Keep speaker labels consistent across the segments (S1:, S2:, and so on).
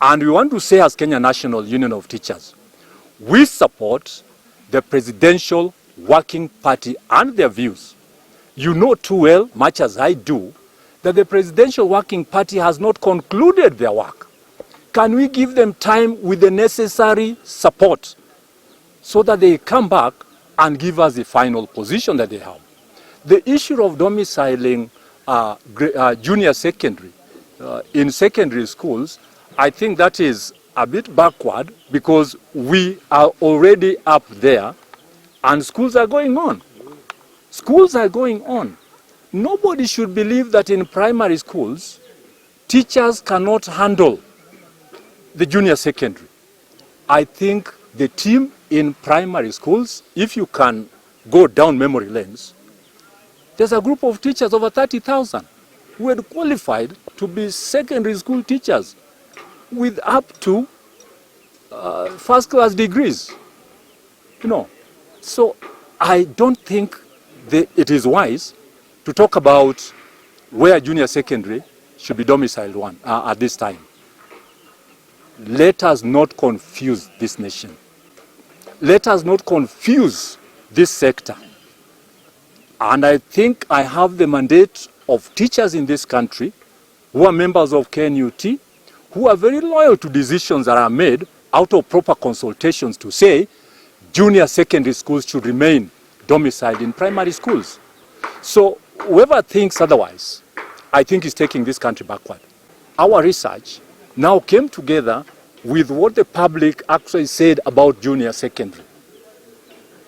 S1: And we want to say as Kenya National Union of Teachers, we support the Presidential Working Party and their views. You know too well, much as I do, that the Presidential Working Party has not concluded their work. Can we give them time with the necessary support so that they come back and give us the final position that they have? The issue of domiciling junior secondary in secondary schools, I think that is a bit backward because we are already up there and schools are going on. Schools are going on. Nobody should believe that in primary schools, teachers cannot handle the junior secondary. I think the team in primary schools, if you can go down memory lanes, there's a group of teachers, over 30,000, who had qualified to be secondary school teachers with up to first-class degrees. You know, so I don't think it is wise to talk about where junior secondary should be domiciled at this time. Let us not confuse this nation. Let us not confuse this sector. And I think I have the mandate of teachers in this country who are members of KNUT, who are very loyal to decisions that are made out of proper consultations to say junior secondary schools should remain domiciled in primary schools. So whoever thinks otherwise, I think is taking this country backward. Our research now came together with what the public actually said about junior secondary.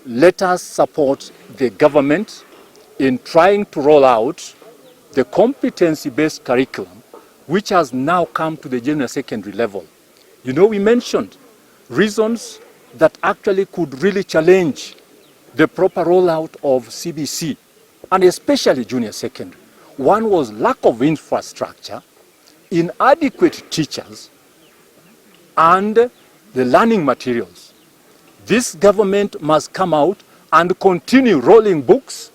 S1: Let us support the government in trying to roll out the competency-based curriculum, which has now come to the junior secondary level. You know, we mentioned reasons that actually could really challenge the proper rollout of CBC, and especially junior secondary. One was lack of infrastructure, inadequate teachers, and the learning materials. This government must come out and continue rolling books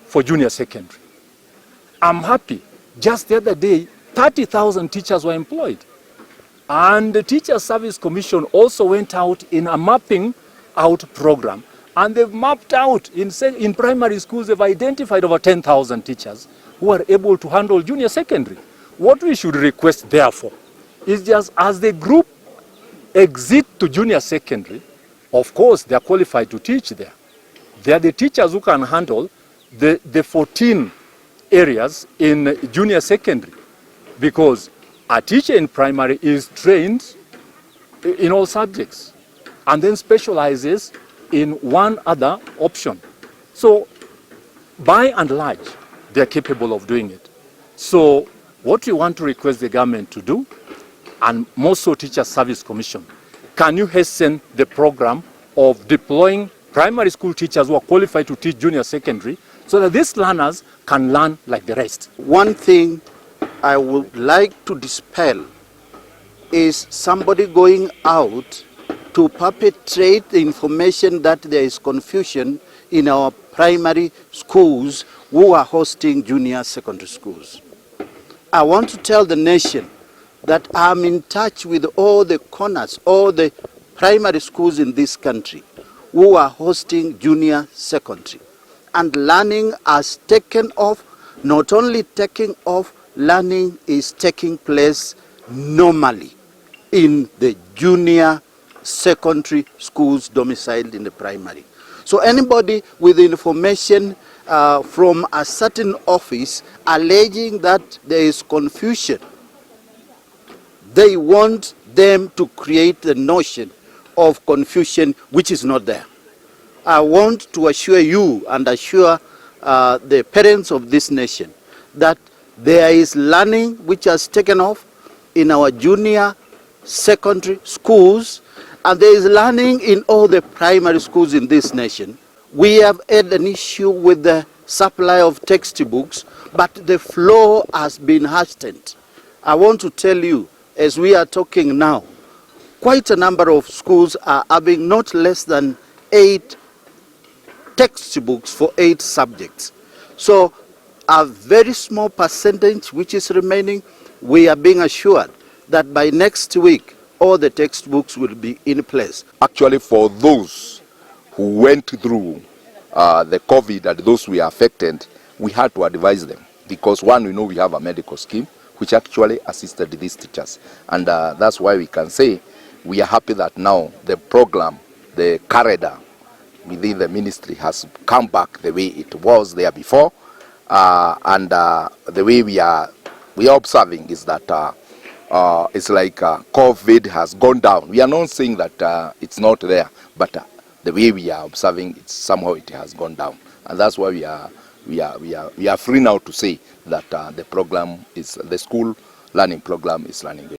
S1: for junior secondary. I'm happy. Just the other day, 30,000 teachers were employed. And the Teacher Service Commission also went out in a mapping out program. And they've mapped out, in primary schools, they've identified over 10,000 teachers who are able to handle junior secondary. What we should request, therefore, is just as the group exit to junior secondary, of course, they are qualified to teach there. They are the teachers who can handle the 14 areas in junior secondary, because a teacher in primary is trained in all subjects and then specializes in one other option. So by and large, they're capable of doing it. So what we want to request the government to do, and more so Teacher Service Commission, can you hasten the program of deploying primary school teachers who are qualified to teach junior secondary so that these learners can learn like the rest?
S2: One thing I would like to dispel is somebody going out to perpetrate the information that there is confusion in our primary schools who are hosting junior secondary schools. I want to tell the nation that I'm in touch with all the corners, all the primary schools in this country who are hosting junior secondary. And learning has taken off. Not only taking off, learning is taking place normally in the junior secondary schools domiciled in the primary. So anybody with information from a certain office alleging that there is confusion, they want them to create the notion of confusion which is not there. I want to assure you and assure the parents of this nation that there is learning which has taken off in our junior secondary schools, and there is learning in all the primary schools in this nation. We have had an issue with the supply of textbooks, but the flow has been hastened. I want to tell you, as we are talking now, quite a number of schools are having not less than 8 textbooks for 8 subjects. So a very small percentage which is remaining, we are being assured that by next week, all the textbooks will be in place.
S3: Actually, for those who went through the COVID and those we affected, we had to advise them because one, we know we have a medical scheme which actually assisted these teachers, and that's why we can say we are happy that now the program, the corridor within the ministry has come back the way it was there before, and the way we are observing is that it's like COVID has gone down. We are not saying that it's not there, but the way we are observing it, somehow it has gone down, and that's why we are free now to say that the school learning program is running.